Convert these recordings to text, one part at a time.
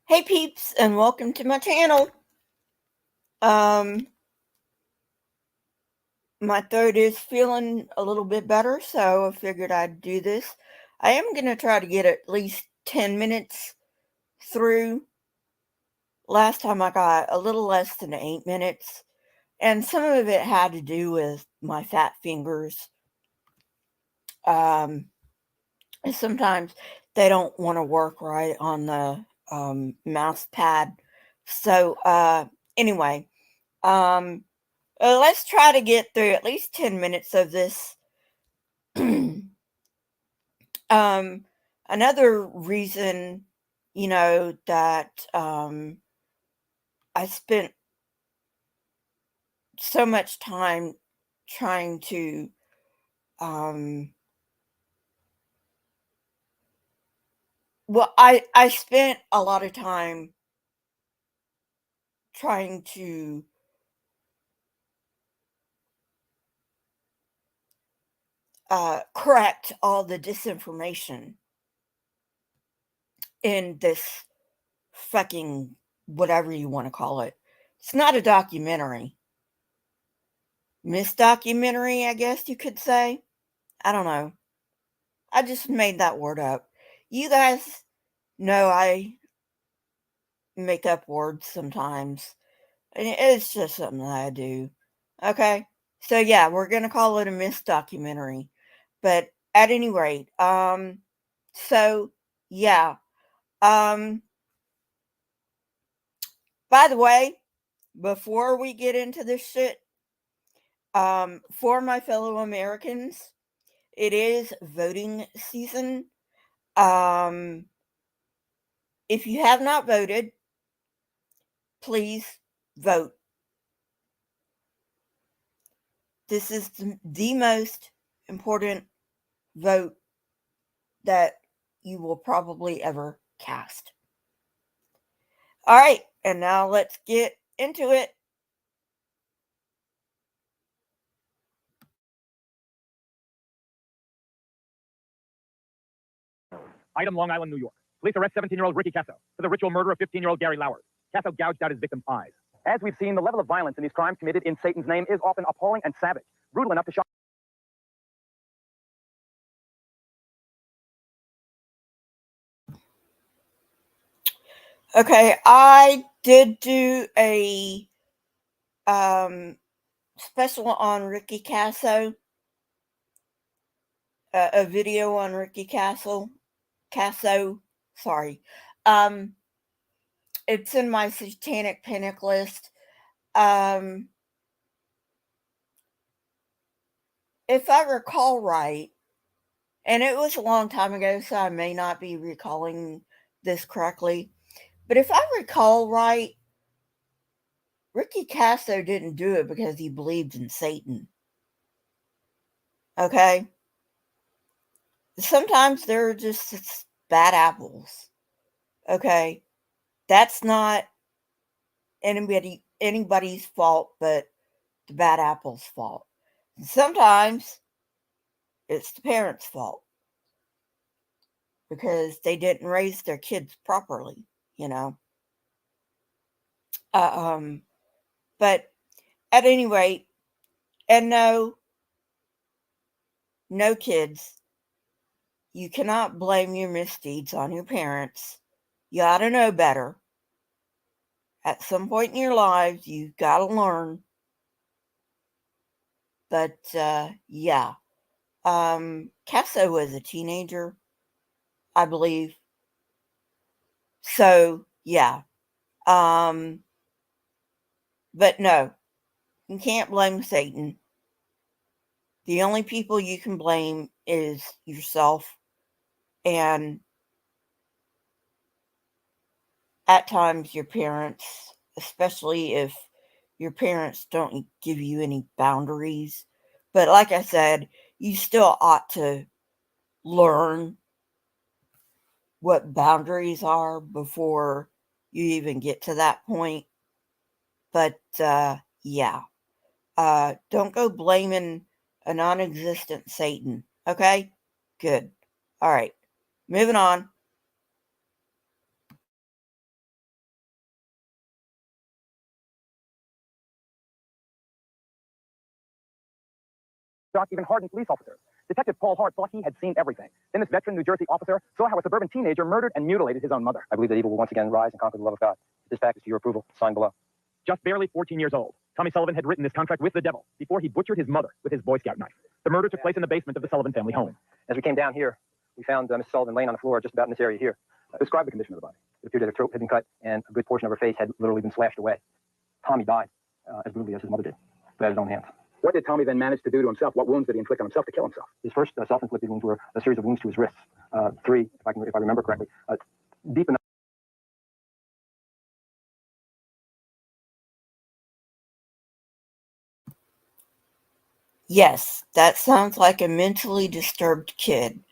Hey peeps, and welcome to my channel. Um, my throat is feeling a little bit better, so I figured I'd do this. I am going to try to get at least 10 minutes through. Last time I got a little less than 8 minutes, and some of it had to do with my fat fingers. And sometimes they don't want to work right on the mouse pad. So, anyway, um, let's try to get through at least 10 minutes of this. um, Another reason, that I spent so much time trying to, um, I spent a lot of time trying to correct all the disinformation in this fucking whatever you want to call it. It's not a documentary. Misdocumentary, I guess you could say. I don't know. I just made that word up. You guys know I make up words sometimes. And it's just something that I do. Okay? So yeah, we're gonna call it a misdocumentary. But at any rate, so yeah. Um by the way, before we get into this shit, for my fellow Americans, it is voting season. Um, if you have not voted, please vote. This is the most important vote that you will probably ever cast. All right, and now let's get into it. Item, Long Island, New York. Police arrest 17-year-old Ricky Casso for the ritual murder of 15-year-old Gary Lauer. Casso gouged out his victim's eyes. As we've seen, the level of violence in these crimes committed in Satan's name is often appalling and savage, brutal enough to shock. Okay, I did do a special on Ricky Casso, a video on Ricky Casso. Sorry. Um, it's in my Satanic Panic list. Um, if I recall right, and it was a long time ago, so I may not be recalling this correctly, but if I recall right, Ricky Casso didn't do it because he believed in Satan. Okay? Sometimes they're just bad apples. Okay? That's not anybody's fault but the bad apple's fault. Sometimes it's the parents' fault because they didn't raise their kids properly, you know. Uh, um, but at any rate, and no kids, you cannot blame your misdeeds on your parents. You ought to know better. At some point in your lives, you've got to learn. But yeah, Casso was a teenager, I believe. So yeah, um, but no, you can't blame Satan. The only people you can blame is yourself, and at times your parents, especially if your parents don't give you any boundaries. But like I said, you still ought to learn what boundaries are before you even get to that point. But yeah, don't go blaming a non existent Satan. Okay? Good. All right. Moving on. even hardened police officers. Detective Paul Hart thought he had seen everything. Then this veteran New Jersey officer saw how a suburban teenager murdered and mutilated his own mother. I believe that evil will once again rise and conquer the love of God. This pact is to your approval. Sign below. Just barely 14 years old, Tommy Sullivan had written this contract with the devil before he butchered his mother with his Boy Scout knife. The murder took place in the basement of the Sullivan family home. As we came down here, we found Mrs. Sullivan laying on the floor just about in this area here. Describe the condition of the body. It appeared that her throat had been cut and a good portion of her face had literally been slashed away. Tommy died as brutally as his mother did, by his own hands. What did Tommy then manage to do to himself? What wounds did he inflict on himself to kill himself? His first self-inflicted wounds were a series of wounds to his wrists. Three, if I remember correctly, deep enough. Yes, that sounds like a mentally disturbed kid.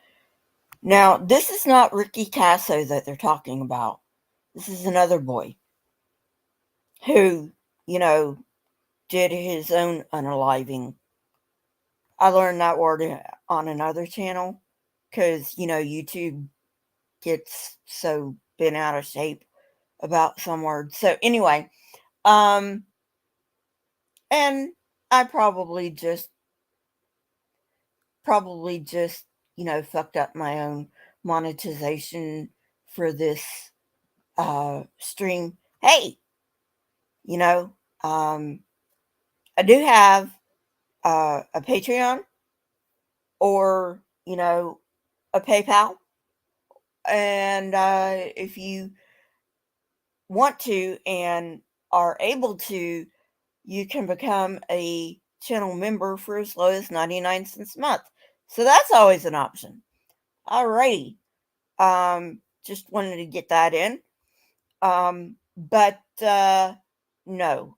Now, this is not Ricky Casso that they're talking about. This is another boy who, did his own unaliving. I learned that word on another channel because, YouTube gets so bent out of shape about some words. So anyway, and I probably just, fucked up my own monetization for this stream. Hey, I do have a Patreon or, a PayPal. And if you want to and are able to, you can become a channel member for as low as 99 cents a month. So that's always an option. Alrighty. Just wanted to get that in. But no.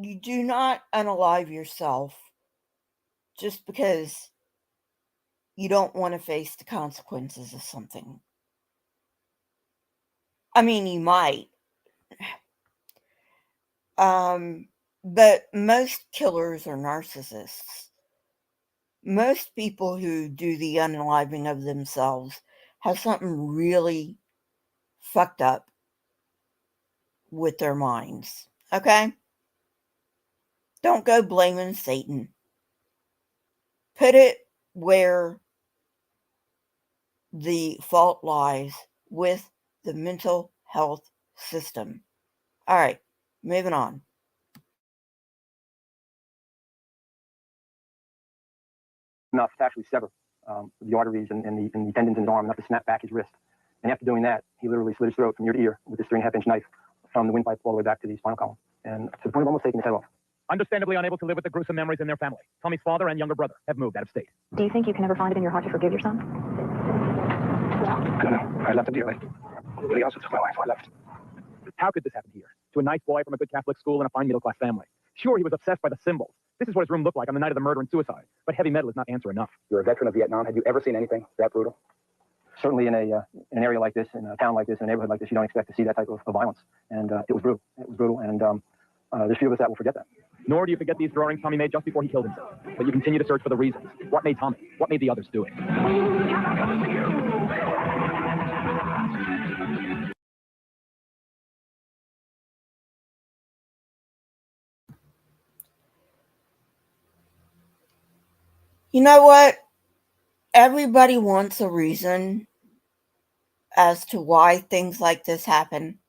You do not unalive yourself just because you don't want to face the consequences of something. I mean, you might. But most killers are narcissists. Most people who do the unaliving of themselves have something really fucked up with their minds. Okay? Don't go blaming Satan. Put it where the fault lies with the mental health system. All right, moving on. Enough to actually sever the arteries and the tendons in his arm, enough to snap back his wrist. And after doing that, he literally slit his throat from ear to ear with this 3.5-inch knife from the windpipe all the way back to the spinal column, and to the point of almost taking his head off. Understandably unable to live with the gruesome memories in their family, Tommy's father and younger brother have moved out of state. Do you think you can ever find it in your heart to forgive your son? I don't know. I loved him dearly. But he also took my life, so I left. How could this happen here? To a nice boy from a good Catholic school and a fine middle-class family. Sure, he was obsessed by the symbols. This is what his room looked like on the night of the murder and suicide. But heavy metal is not answer enough. You're a veteran of Vietnam. Have you ever seen anything that brutal? Certainly in an area like this, in a town like this, in a neighborhood like this, you don't expect to see that type of violence. And it was brutal. It was brutal. And there's few of us that will forget that. Nor do you forget these drawings Tommy made just before he killed himself. But you continue to search for the reasons. What made Tommy? What made the others do it? You know what? Everybody wants a reason as to why things like this happen.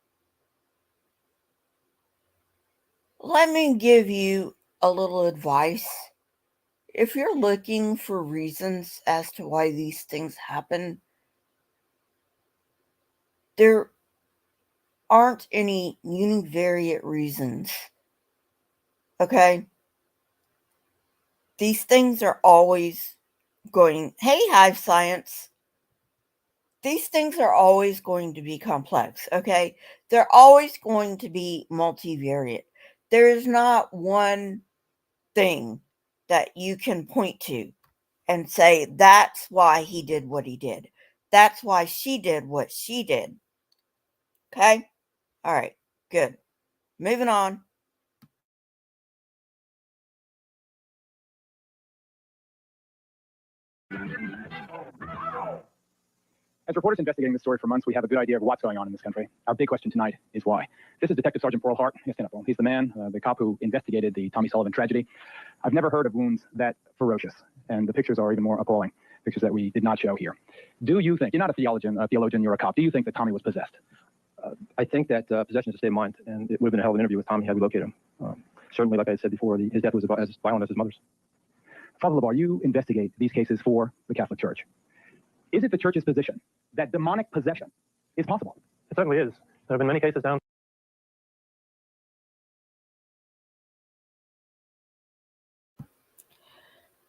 Let me give you a little advice. If you're looking for reasons as to why these things happen, there aren't any univariate reasons. Okay? These things are always going, hey, Hive Science. These things are always going to be complex, okay? They're always going to be multivariate. There is not one thing that you can point to and say, that's why he did what he did. That's why she did what she did. Okay? All right, good. Moving on. As reporters investigating this story for months, we have a good idea of what's going on in this country. Our big question tonight is why. This is Detective Sergeant Pearl Hart. Yes, he's the man, the cop who investigated the Tommy Sullivan tragedy. I've never heard of wounds that ferocious, and the pictures are even more appalling, pictures that we did not show here. Do you think, you're not a theologian, you're a cop, do you think that Tommy was possessed? I think that possession is a state of mind, and it would have been a hell of an interview with Tommy had we located him. Certainly, like I said before, his death was about as violent as his mother's. Father LeBar, you investigate these cases for the Catholic Church. Is it the Church's position that demonic possession is possible? It certainly is. There have been many cases down.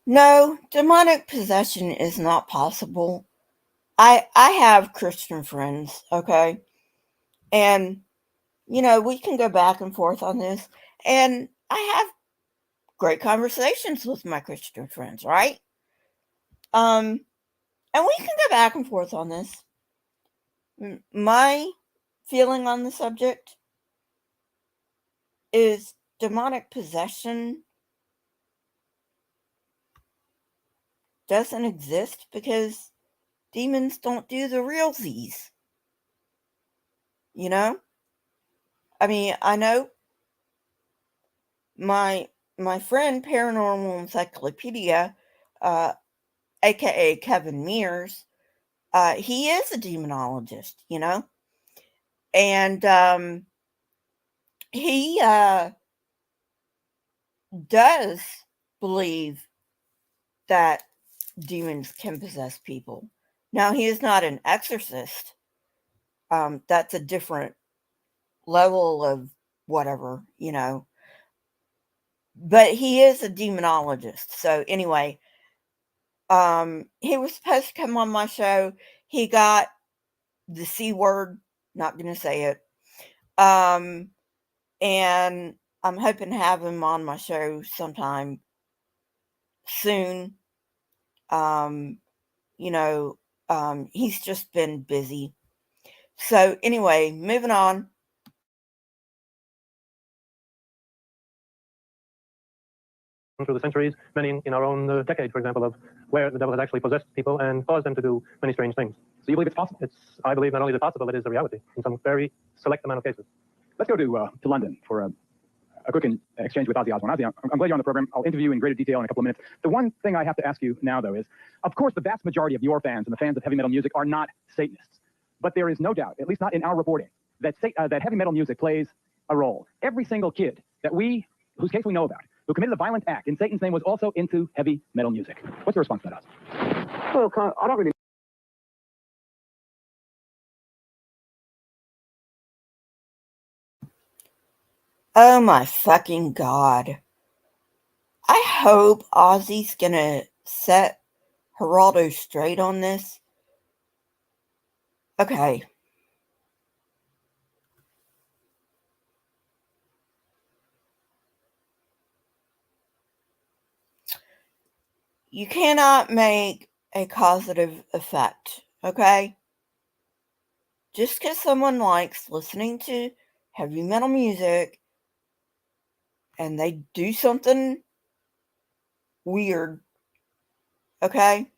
No, demonic possession is not possible. I have Christian friends, okay? And, we can go back and forth on this. And I have great conversations with my Christian friends, right? And we can go back and forth on this. My feeling on the subject is demonic possession doesn't exist because demons don't do the realsies. I mean, I know my friend Paranormal Encyclopedia, aka Kevin Mears, he is a demonologist, and he does believe that demons can possess people. Now, he is not an exorcist. That's a different level of whatever, but he is a demonologist. So anyway, he was supposed to come on my show. He got the C word, not going to say it. And I'm hoping to have him on my show sometime soon. He's just been busy. So anyway, moving on. Through the centuries, many in our own decade, for example, of where the devil has actually possessed people and caused them to do many strange things. So you believe it's possible? I believe not only is it possible, it is a reality in some very select amount of cases. Let's go to London for a quick exchange with Ozzy Osbourne. Ozzy, I'm glad you're on the program. I'll interview you in greater detail in a couple of minutes. The one thing I have to ask you now, though, is, of course, the vast majority of your fans and the fans of heavy metal music are not Satanists. But there is no doubt, at least not in our reporting, that heavy metal music plays a role. Every single kid whose case we know about, who committed a violent act in Satan's name was also into heavy metal music. What's your response to that, Ozzy? Well, I don't really. Oh my fucking God. I hope Ozzy's gonna set Geraldo straight on this. Okay. You cannot make a causative effect, okay? Just because someone likes listening to heavy metal music and they do something weird, okay?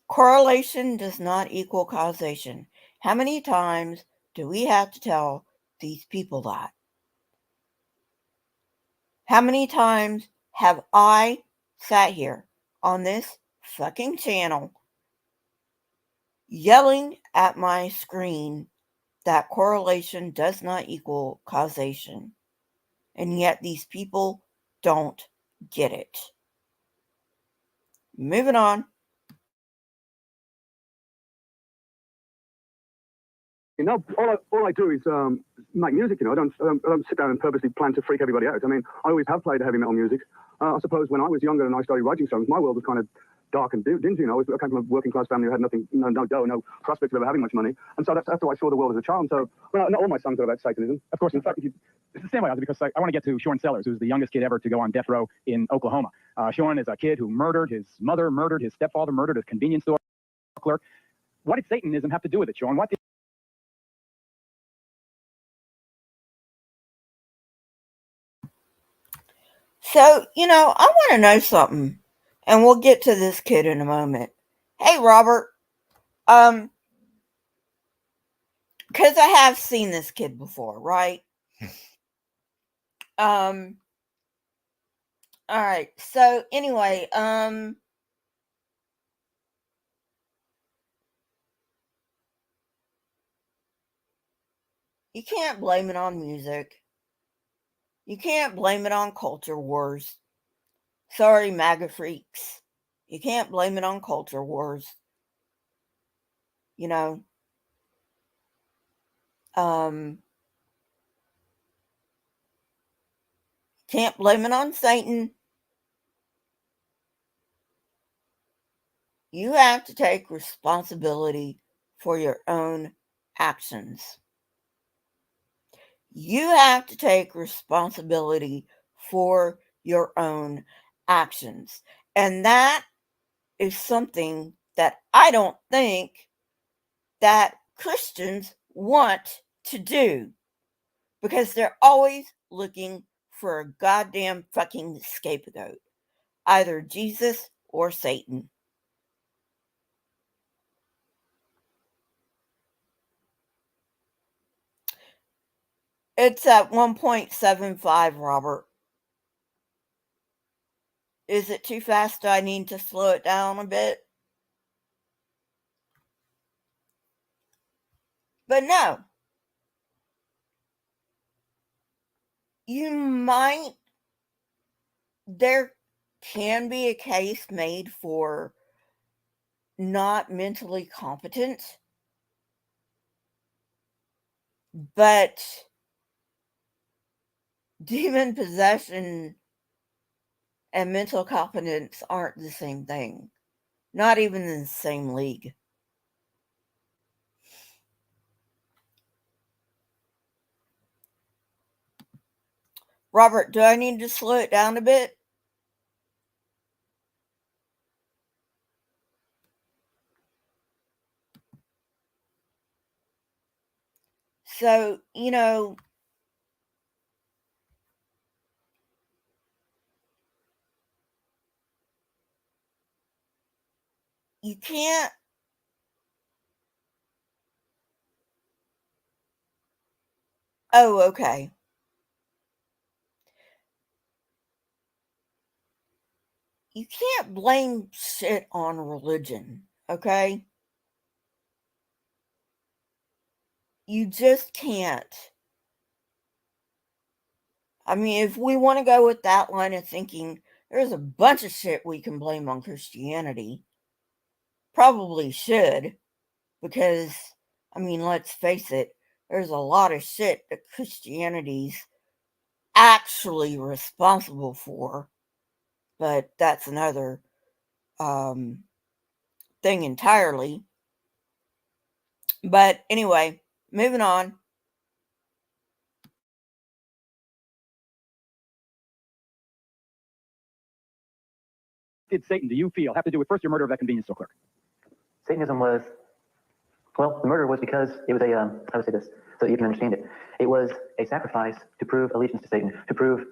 Correlation does not equal causation. How many times do we have to tell these people that? How many times have I sat here on this fucking channel yelling at my screen that correlation does not equal causation? And yet these people don't get it. Moving on. All I do is make music. I don't sit down and purposely plan to freak everybody out. I mean, I always have played heavy metal music. I suppose when I was younger and I started writing songs, my world was kind of dark and dingy. I came from a working class family who had nothing, no dough, no prospect of ever having much money. And so that's how I saw the world as a child. So not all my songs are about Satanism. Of course, in fact, it's the same way, Ozzy, because I want to get to Sean Sellers, who's the youngest kid ever to go on death row in Oklahoma. Sean is a kid who murdered his mother, murdered his stepfather, murdered his convenience store clerk. What did Satanism have to do with it, Sean? So, I want to know something. And we'll get to this kid in a moment. Hey, Robert. Because I have seen this kid before, right? All right. So anyway, you can't blame it on music. You can't blame it on culture wars. Sorry, MAGA freaks. You can't blame it on culture wars. You know, can't blame it on Satan. You have to take responsibility for your own actions. You have to take responsibility for your own actions. And that is something that I don't think that Christians want to do, because they're always looking for a goddamn fucking scapegoat, either Jesus or Satan. It's at 1.75, Robert. Is it too fast? Do I need to slow it down a bit? But no. There can be a case made for not mentally competent, but demon possession and mental competence aren't the same thing. Not even in the same league. Robert, do I need to slow it down a bit? So, you can't. Oh, okay. You can't blame shit on religion, okay? You just can't. I mean, if we want to go with that line of thinking, there's a bunch of shit we can blame on Christianity. Probably should, because, I mean, let's face it, there's a lot of shit that Christianity's actually responsible for, but that's another thing entirely. But anyway, moving on. Did Satan, do you feel, have to do with first your murder of that convenience store clerk? Satanism was, well, the murder was because it was a, I would say this so you can understand it. It was a sacrifice to prove allegiance to Satan, to prove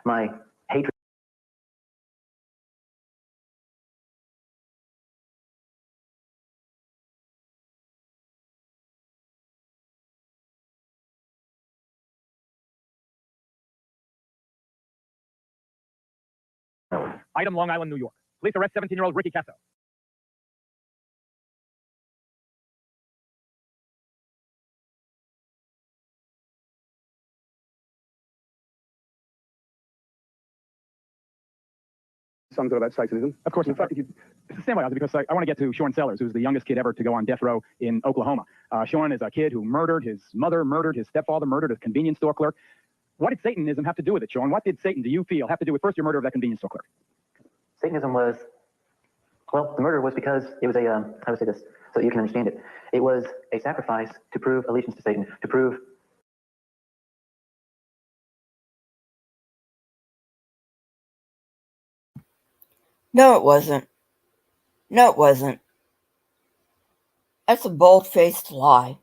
my hatred. Item, Long Island, New York. Police arrest 17-year-old Ricky Casso. Something about Satanism. Of course, in fact, stand by, because I want to get to Sean Sellers, who's the youngest kid ever to go on death row in Oklahoma. Sean is a kid who murdered his mother, murdered his stepfather, murdered a convenience store clerk. What did Satanism have to do with it, Sean? What did Satan, do you feel, have to do with first your murder of that convenience store clerk? Satanism was, well, the murder was because it was a, I would say this so you can understand it. It was a sacrifice to prove allegiance to Satan, to prove. No, it wasn't. No, it wasn't. That's a bold-faced lie.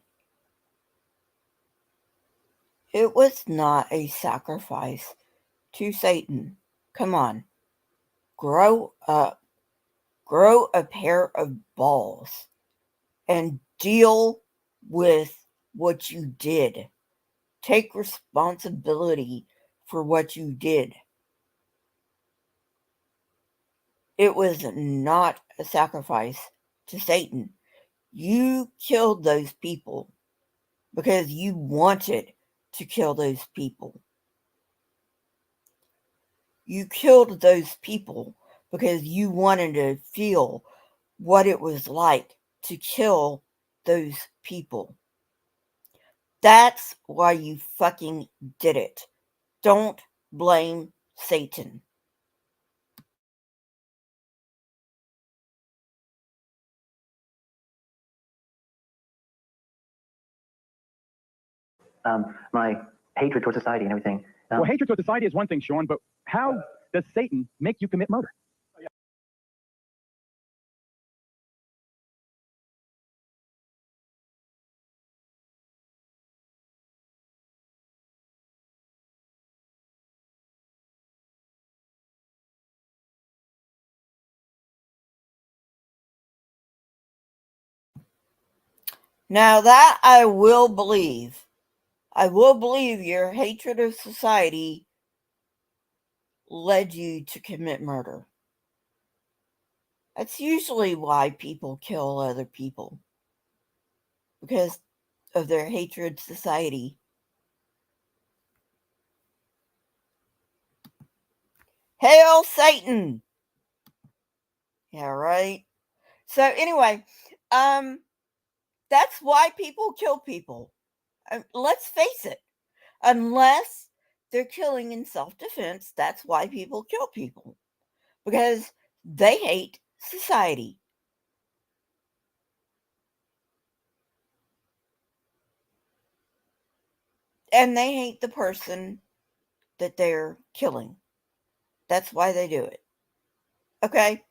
It was not a sacrifice to Satan. Come on. Grow up. grow a pair of balls and deal with what you did. Take responsibility for what you did. It was not a sacrifice to Satan. You killed those people because you wanted to kill those people. You killed those people because you wanted to feel what it was like to kill those people. That's why you fucking did it. Don't blame Satan. My hatred towards society and everything. Well, hatred towards society is one thing, Sean, but how does Satan make you commit murder? Now that I will believe. I will believe your hatred of society led you to commit murder. That's usually why people kill other people. Because of their hatred of society. Hail Satan! Yeah, right? So anyway, that's why people kill people. Let's face it. Unless they're killing in self-defense, that's why people kill people. Because they hate society. And they hate the person that they're killing. That's why they do it. Okay?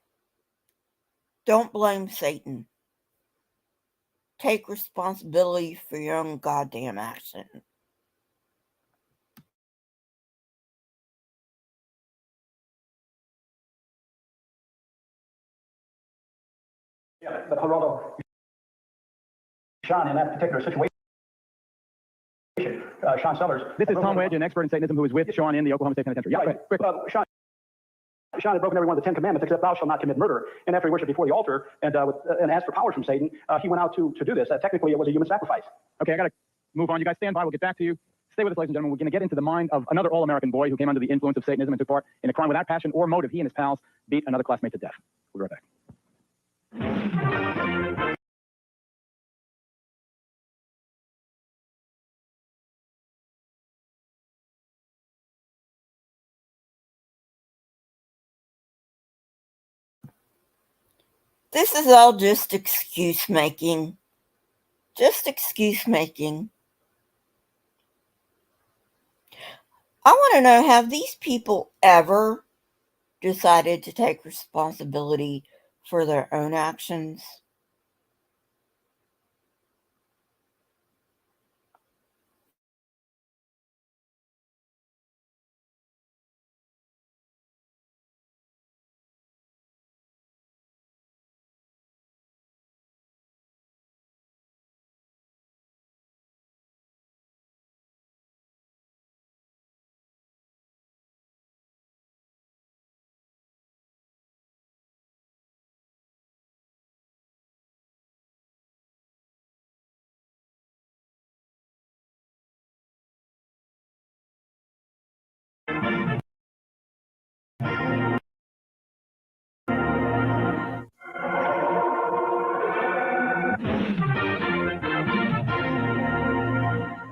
Don't blame Satan. Take responsibility for your own goddamn action. Yeah, but Geraldo, Sean, in that particular situation, Sean Sellers. This is Tom Wedge, an expert in Satanism who is with Sean in the Oklahoma State Penitentiary. Yeah, right. Quick. Sean had broken every one of the 10 commandments except thou shalt not commit murder. And after he worshiped before the altar and asked for powers from Satan, he went out to do this. Technically, it was a human sacrifice. Okay, I got to move on. You guys stand by. We'll get back to you. Stay with us, ladies and gentlemen. We're going to get into the mind of another all-American boy who came under the influence of Satanism and took part in a crime without passion or motive. He and his pals beat another classmate to death. We'll be right back. This is all just excuse making. Just excuse making. I want to know, have these people ever decided to take responsibility for their own actions?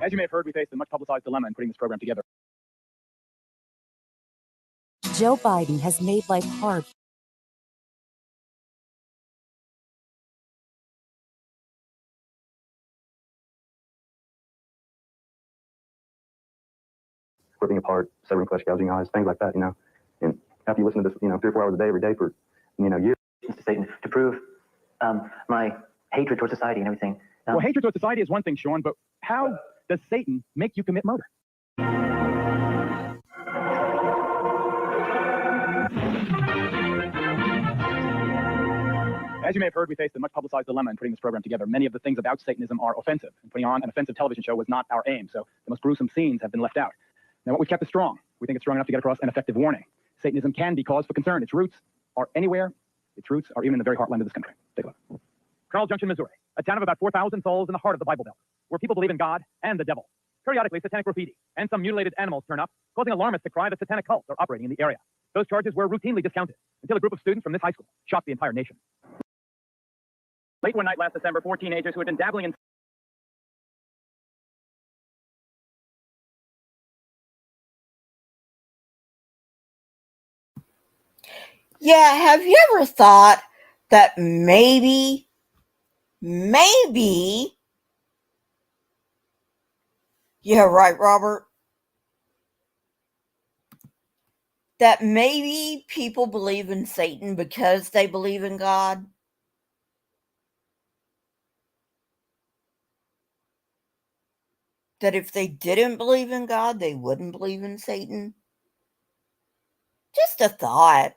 As you may have heard, we faced a much publicized dilemma in putting this program together. Joe Biden has made life hard. Ripping apart, severing flesh, gouging eyes, things like that, And after you listen to this, 3 or 4 hours a day, every day for, years. To Satan to prove my hatred towards society and everything. Well, hatred towards society is one thing, Sean, but how does Satan make you commit murder? As you may have heard, we faced a much publicized dilemma in putting this program together. Many of the things about Satanism are offensive, and putting on an offensive television show was not our aim, so the most gruesome scenes have been left out. Now, what we've kept is strong. We think it's strong enough to get across an effective warning. Satanism can be cause for concern. Its roots are anywhere. Its roots are even in the very heartland of this country. Take a look. Carl Junction, Missouri, a town of about 4,000 souls in the heart of the Bible Belt, where people believe in God and the devil. Periodically, satanic graffiti and some mutilated animals turn up, causing alarmists to cry that satanic cults are operating in the area. Those charges were routinely discounted until a group of students from this high school shocked the entire nation. Late one night last December, 4 teenagers who had been dabbling in Yeah, have you ever thought that maybe, yeah, right, Robert, that maybe people believe in Satan because they believe in God? That if they didn't believe in God, they wouldn't believe in Satan? Just a thought.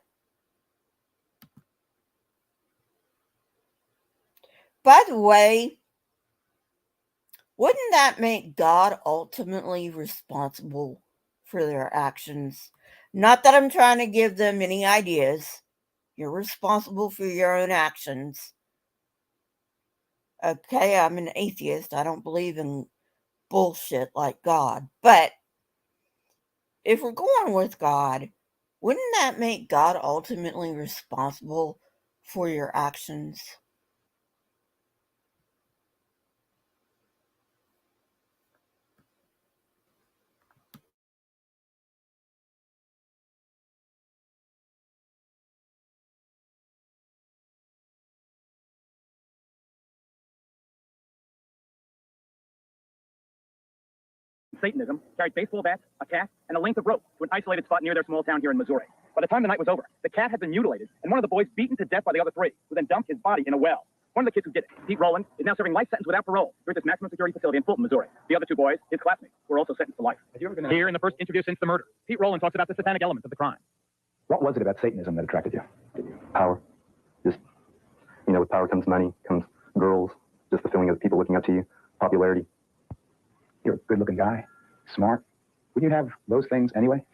By the way, wouldn't that make God ultimately responsible for their actions? Not that I'm trying to give them any ideas. You're responsible for your own actions. Okay, I'm an atheist. I don't believe in bullshit like God. But if we're going with God, wouldn't that make God ultimately responsible for your actions? Satanism carried baseball bats, a cat, and a length of rope to an isolated spot near their small town here in Missouri. By the time the night was over, the cat had been mutilated, and one of the boys beaten to death by the other three, who then dumped his body in a well. One of the kids who did it, Pete Rowland, is now serving life sentence without parole here at this maximum security facility in Fulton, Missouri. The other two boys, his classmates, were also sentenced to life. Here in the first interview since the murder, Pete Rowland talks about the satanic elements of the crime. What was it about Satanism that attracted you? Power. Just, with power comes money, comes girls, just the feeling of people looking up to you, popularity. You're a good-looking guy, smart. Wouldn't you have those things anyway?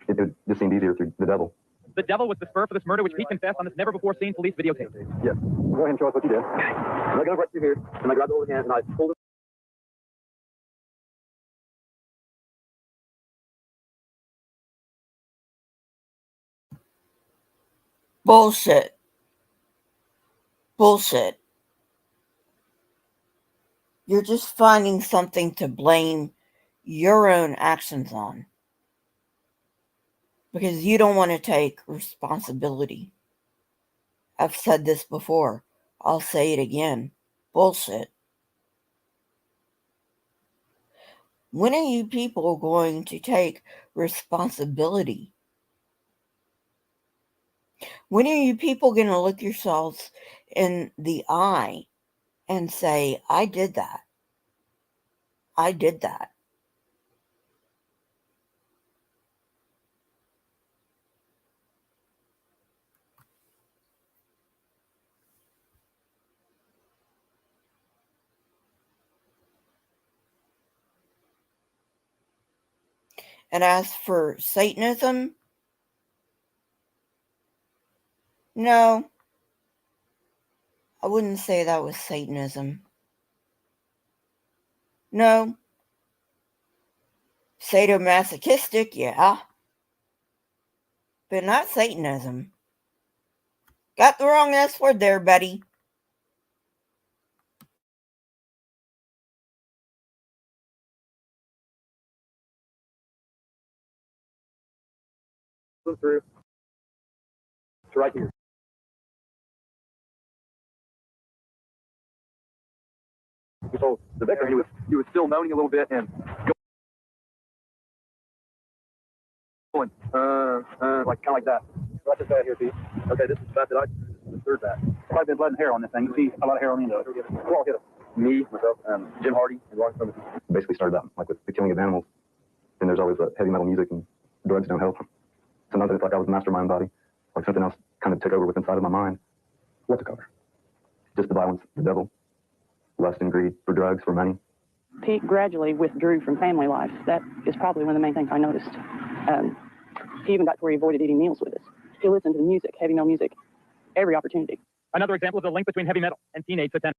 It just seemed easier through the devil. The devil was the spur for this murder, which Pete confessed on this never-before-seen police videotape. Yes. Go ahead and show us what you did. And I got right through here, and I grabbed the old hand, and I pulled it. Bullshit. Bullshit. You're just finding something to blame your own actions on. Because you don't want to take responsibility. I've said this before. I'll say it again. Bullshit. When are you people going to take responsibility? When are you people going to look yourselves in the eye and say, I did that? I did that. And as for Satanism, no, I wouldn't say that was Satanism. No. Sadomasochistic, yeah. But not Satanism. Got the wrong S word there, buddy. Through to right here. So the victim, he was still moaning a little bit and going, like kind of like that. Right this guy here, Pete. Okay, this is the bat that I third bat. Probably been blood and hair on this thing. You see a lot of hair on the end of it. Who all hit him? Me, myself, Jim Hardy, and Ron Summers. Basically started out like with the killing of animals. And there's always heavy metal music and drugs don't help. Sometimes it's like I was the master of my own body, like something else kind of took over with inside of my mind. What took over? just the violence, the devil, lust and greed for drugs, for money. Pete gradually withdrew from family life. That is probably one of the main things I noticed. He even got to where he avoided eating meals with us. He listened to the music, heavy metal music, every opportunity. Another example is the link between heavy metal and teenage satanic.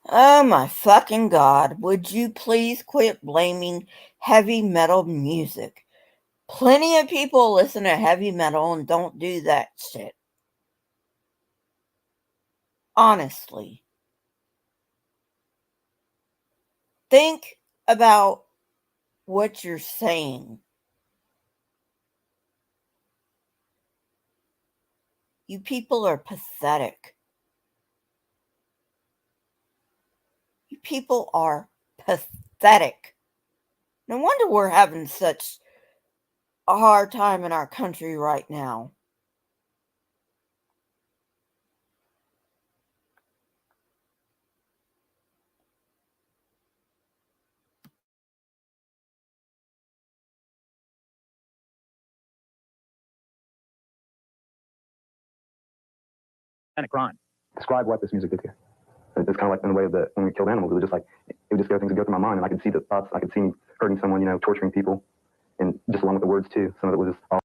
Oh my fucking God, would you please quit blaming heavy metal music? Plenty of people listen to heavy metal and don't do that shit. Honestly. Think about what you're saying. You people are pathetic. You people are pathetic. No wonder we're having such a hard time in our country right now. Crime. Describe what this music did to you. It's kind of like in the way of when we killed animals. It was just like, it would just go, things would go through my mind, and I could see the thoughts. I could see me hurting someone, torturing people, and just along with the words too. Some of it was just all.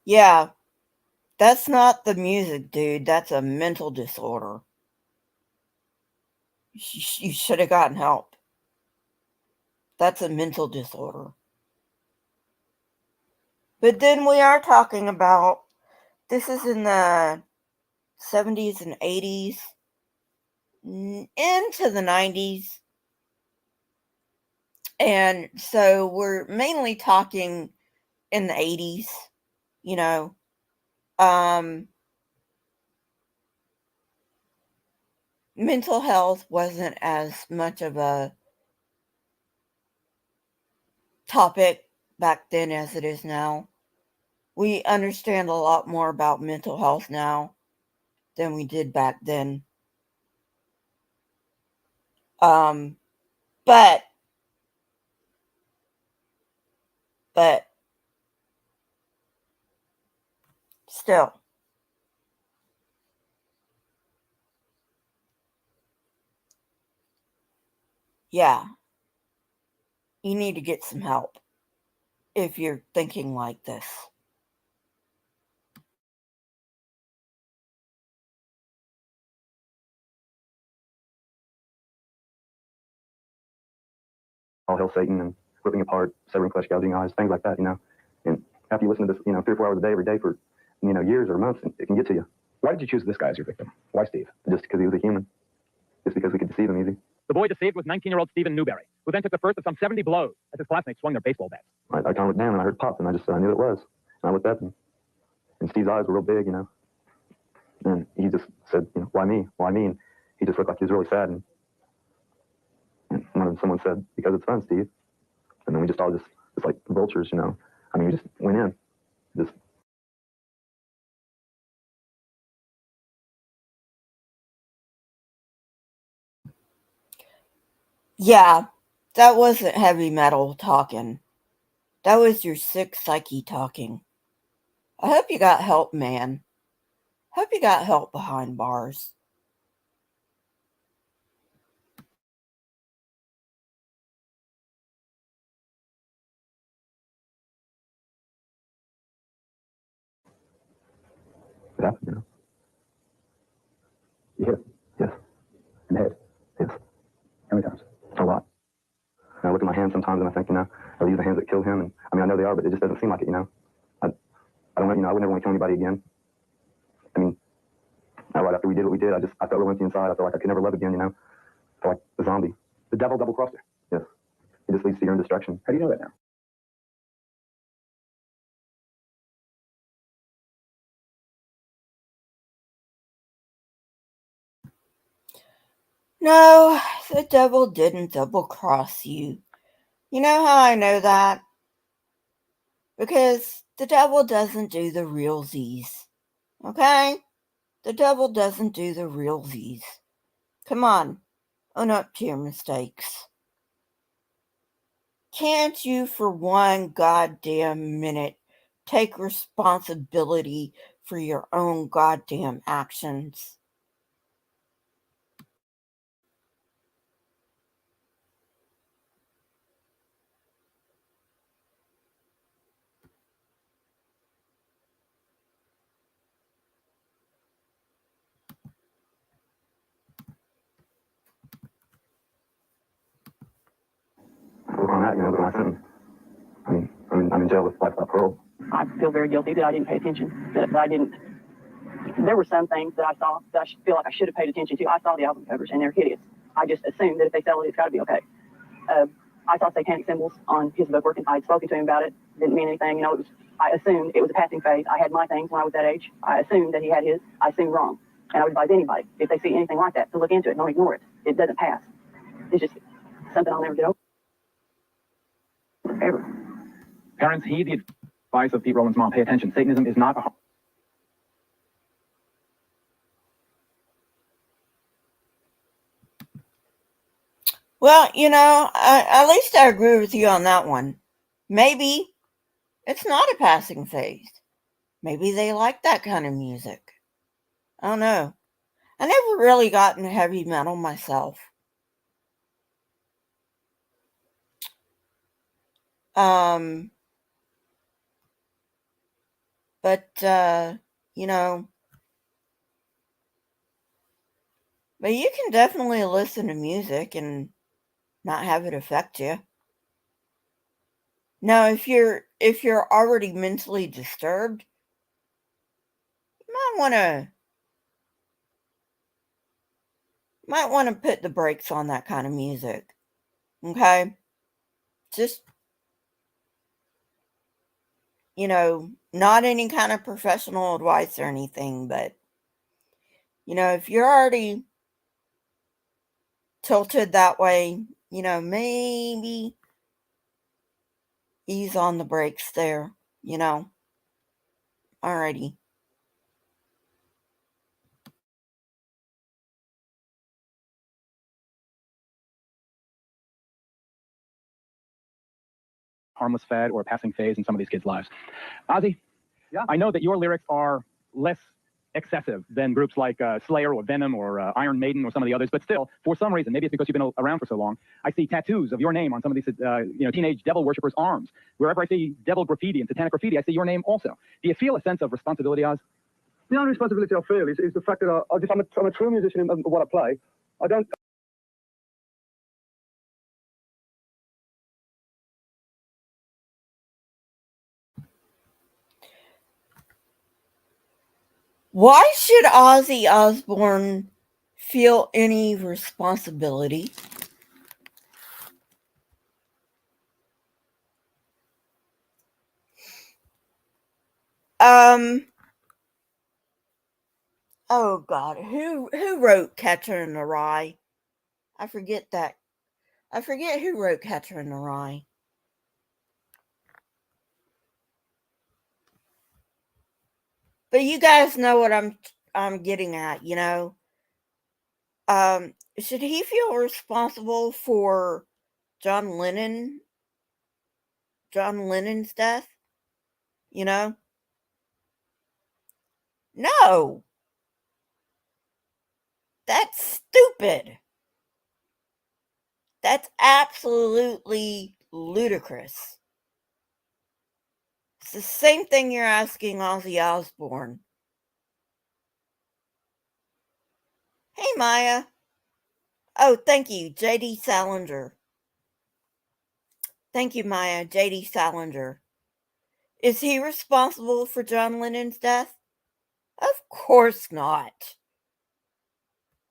Yeah, that's not the music, dude. That's a mental disorder. You should have gotten help. That's a mental disorder. But then we are talking about, this is in the 70s and 80s, into the 90s. And so we're mainly talking in the 80s, mental health wasn't as much of a topic back then as it is now. We understand a lot more about mental health now than we did back then. But still, yeah, you need to get some help if you're thinking like this. All hail Satan and ripping apart, severing flesh, gouging eyes, things like that, And after you listen to this, 3 or 4 hours a day, every day for, years or months, it can get to you. Why did you choose this guy as your victim? Why Steve? Just because he was a human. Just because we could deceive him easy. The boy deceived was 19-year-old Stephen Newberry, who then took the first of some 70 blows as his classmates swung their baseball bats. I kind of looked down and I heard pop, and I knew it was. And I looked up, and Steve's eyes were real big, And he just said, why me? Why me? And he just looked like he was really sad. And someone said, because it's fun, Steve. And then we just all just like vultures, we just went in. Just. Yeah, that wasn't heavy metal talking. That was your sick psyche talking. I hope you got help, man. Hope you got help behind bars. It happened, Yeah. Yes. In the head. Yes. How many times? A lot. And I look at my hands sometimes and I think, are these the hands that killed him? And I know they are, but it just doesn't seem like it, I don't know, I would never want to kill anybody again. Right after we did what we did, I felt real empty inside. I felt like I could never love again, I felt like a zombie. The devil double-crossed her. Yes. It just leads to your own destruction. How do you know that now? No, the devil didn't double-cross you. You know how I know that? Because the devil doesn't do the realsies. Okay? The devil doesn't do the realsies. Come on, own up to your mistakes. Can't you for one goddamn minute take responsibility for your own goddamn actions? On that, but my sentence. I'm in jail with life without parole. I feel very guilty that I didn't pay attention, that I didn't. There were some things that I saw that I feel like I should have paid attention to. I saw the album covers, and they're hideous. I just assumed that if they sell it, it's got to be okay. I saw satanic symbols on his bookwork, and I had spoken to him about it. Didn't mean anything. I assumed it was a passing phase. I had my things when I was that age. I assumed that he had his. I assumed wrong. And I would advise anybody, if they see anything like that, to look into it. Don't ignore it. It doesn't pass. It's just something I'll never get over. Ever. Parents, heed the advice of Pete Rowland's mom. Pay attention. Satanism is not a... Well, at least I agree with you on that one. Maybe it's not a passing phase. Maybe they like that kind of music. I don't know. I never really got into heavy metal myself. But you can definitely listen to music and not have it affect you. Now, if you're already mentally disturbed, you might want to put the brakes on that kind of music. Okay? Just not any kind of professional advice or anything, but if you're already tilted that way, maybe ease on the brakes there, Alrighty. harmless fad or a passing phase in some of these kids' lives. Ozzy, yeah? I know that your lyrics are less excessive than groups like Slayer or Venom or Iron Maiden or some of the others, but still, for some reason, maybe it's because you've been around for so long, I see tattoos of your name on some of these teenage devil worshippers' arms. Wherever I see devil graffiti and satanic graffiti, I see your name also. Do you feel a sense of responsibility, Oz? The only responsibility I feel is the fact that I'm a true musician in what I play. I don't... Why should Ozzy Osbourne feel any responsibility? Oh God, who wrote Catcher in the Rye? I forget who wrote Catcher in the Rye. But you guys know what I'm getting at, should he feel responsible for John Lennon's death? No. That's stupid. That's absolutely ludicrous. It's the same thing you're asking Ozzy Osbourne. Hey, Maya. Oh, thank you, J.D. Salinger. Thank you, Maya, J.D. Salinger. Is he responsible for John Lennon's death? Of course not.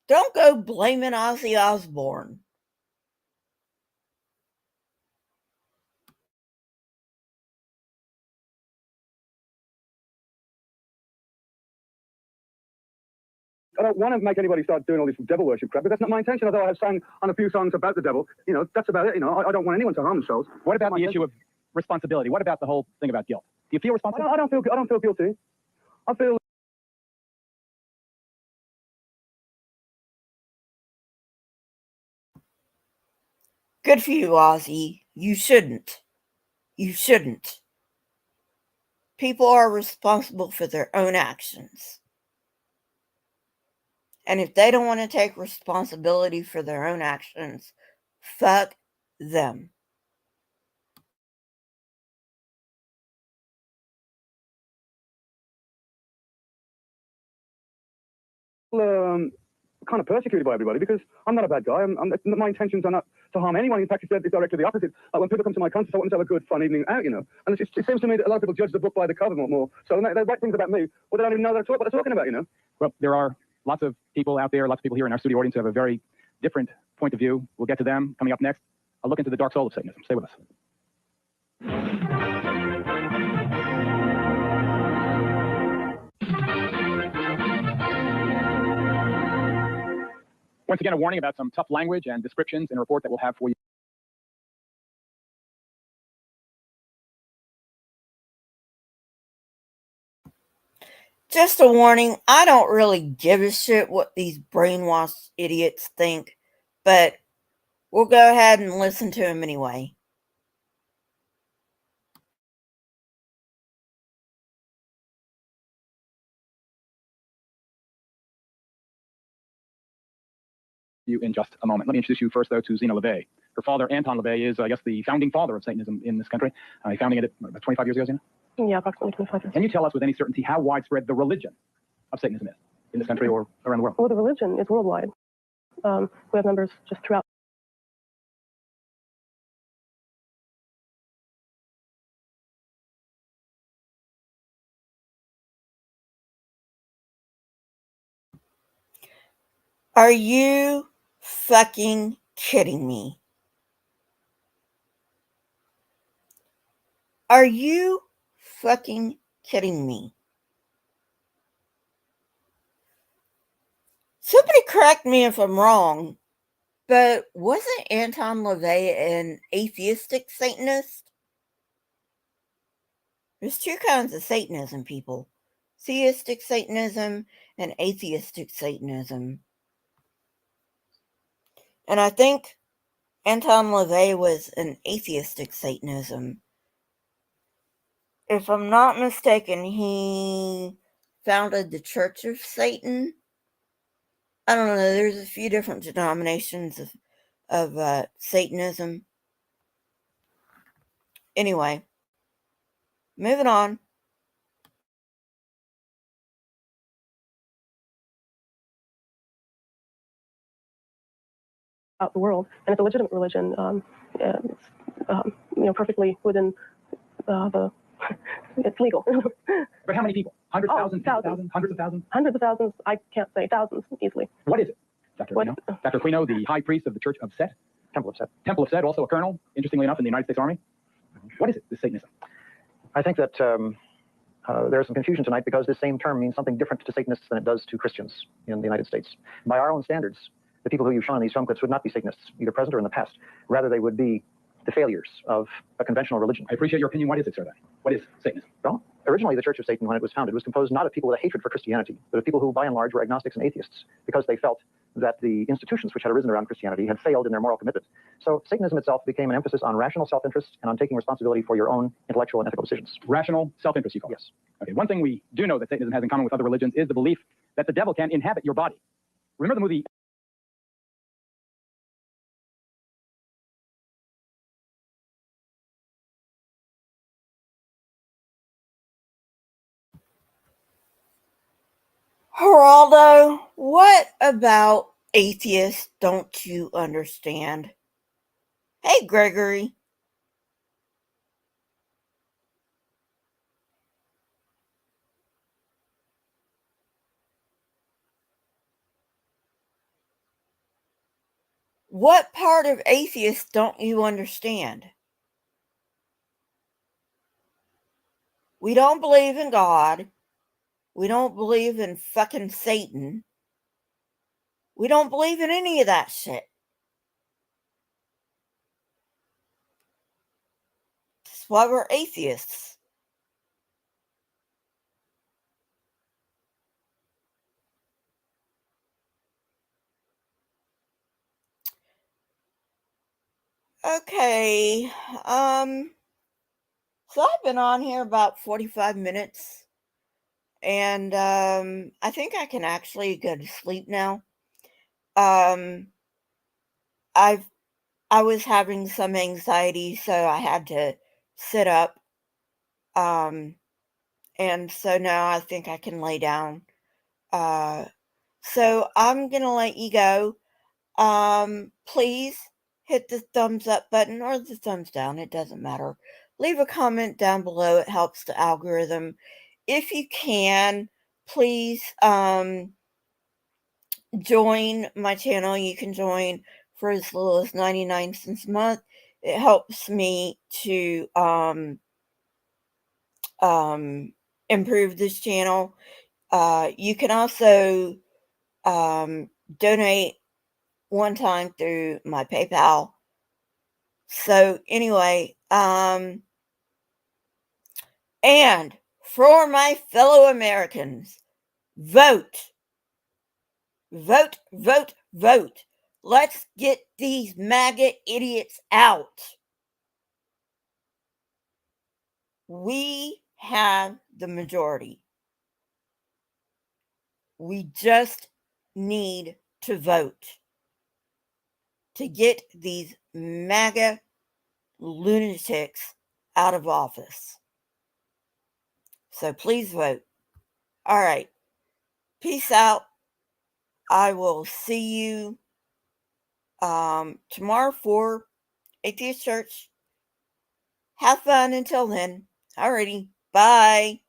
Don't go blaming Ozzy Osbourne. I don't want to make anybody start doing all this devil worship crap, but that's not my intention. Although I have sung on a few songs about the devil, that's about it. I don't want anyone to harm themselves. What about the issue of responsibility? What about the whole thing about guilt? Do you feel responsible? I don't feel guilty. I feel Good for you, Ozzy. You shouldn't. You shouldn't. People are responsible for their own actions. And if they don't want to take responsibility for their own actions, fuck them. Kind of persecuted by everybody because I'm not a bad guy. My intentions are not to harm anyone. In fact, it's directly the opposite. When people come to my concerts, I want them to have a good, fun evening out, And it seems to me that a lot of people judge the book by the cover more. So when they write things about me, well, they don't even know what they're talking about, Well, there are lots of people out there, lots of people here in our studio audience who have a very different point of view. We'll get to them coming up next. A look into the dark soul of Satanism. Stay with us. Once again, a warning about some tough language and descriptions in a report that we'll have for Just a warning, I don't really give a shit what these brainwashed idiots think, but we'll go ahead and listen to them anyway. you in just a moment. Let me introduce you first, though, to Zena LeVay. Her father, Anton LeVay, is, I guess, the founding father of Satanism in this country. He founded it about 25 years ago, Zena? Yeah, approximately 25 years. Can you tell us with any certainty how widespread the religion of Satanism is in this country or around the world? Well, the religion is worldwide. We have members just throughout. Are you fucking kidding me? Are you fucking kidding me? Somebody correct me if I'm wrong, but wasn't Anton LaVey an atheistic Satanist? There's two kinds of Satanism, people. Theistic Satanism and atheistic Satanism. And I think Anton LaVey was an atheistic Satanism. If I'm not mistaken, he founded the Church of Satan. I don't know, there's a few different denominations of Satanism. Anyway, moving on. Out the world, and it's a legitimate religion. It's perfectly within the. It's legal. But how many people? Hundreds, thousands, hundreds of thousands? Hundreds of thousands. I can't say thousands easily. What is it, Dr. Aquino? Dr. Aquino, the high priest of the Church of Set? Temple of Set. Temple of Set, also a colonel, interestingly enough, in the United States Army. What is it, this Satanism? I think that there's some confusion tonight because this same term means something different to Satanists than it does to Christians in the United States. By our own standards, the people who you've shown in these film clips would not be Satanists, either present or in the past. Rather, they would be the failures of a conventional religion. I appreciate your opinion. What is it, sir, then? What is Satanism? Well, originally the Church of Satan, when it was founded, was composed not of people with a hatred for Christianity, but of people who, by and large, were agnostics and atheists, because they felt that the institutions which had arisen around Christianity had failed in their moral commitment. So Satanism itself became an emphasis on rational self-interest and on taking responsibility for your own intellectual and ethical decisions. Rational self-interest, you call it? Yes. Okay, one thing we do know that Satanism has in common with other religions is the belief that the devil can inhabit your body. Remember the movie Geraldo, what about atheists don't you understand? Hey, Gregory. What part of atheists don't you understand? We don't believe in God. We don't believe in fucking Satan. We don't believe in any of that shit. That's why we're atheists. Okay. So I've been on here about 45 minutes, and I think I can actually go to sleep now. Um, I've I was having some anxiety, so I had to sit up. Um, and so now I think I can lay down. Uh, so I'm gonna let you go. Please hit the thumbs up button or the thumbs down. It doesn't matter. Leave a comment down below. It helps the algorithm. If you can, please join my channel. You can join for as little as 99 cents a month. It helps me to improve this channel. You can also donate one time through my PayPal. So anyway, and for my fellow Americans, vote, vote, vote, vote. Let's get these MAGA idiots out. We have the majority. We just need to vote to get these MAGA lunatics out of office. So please vote. All right. Peace out. I will see you tomorrow for Atheist Church. Have fun until then. Alrighty. Bye.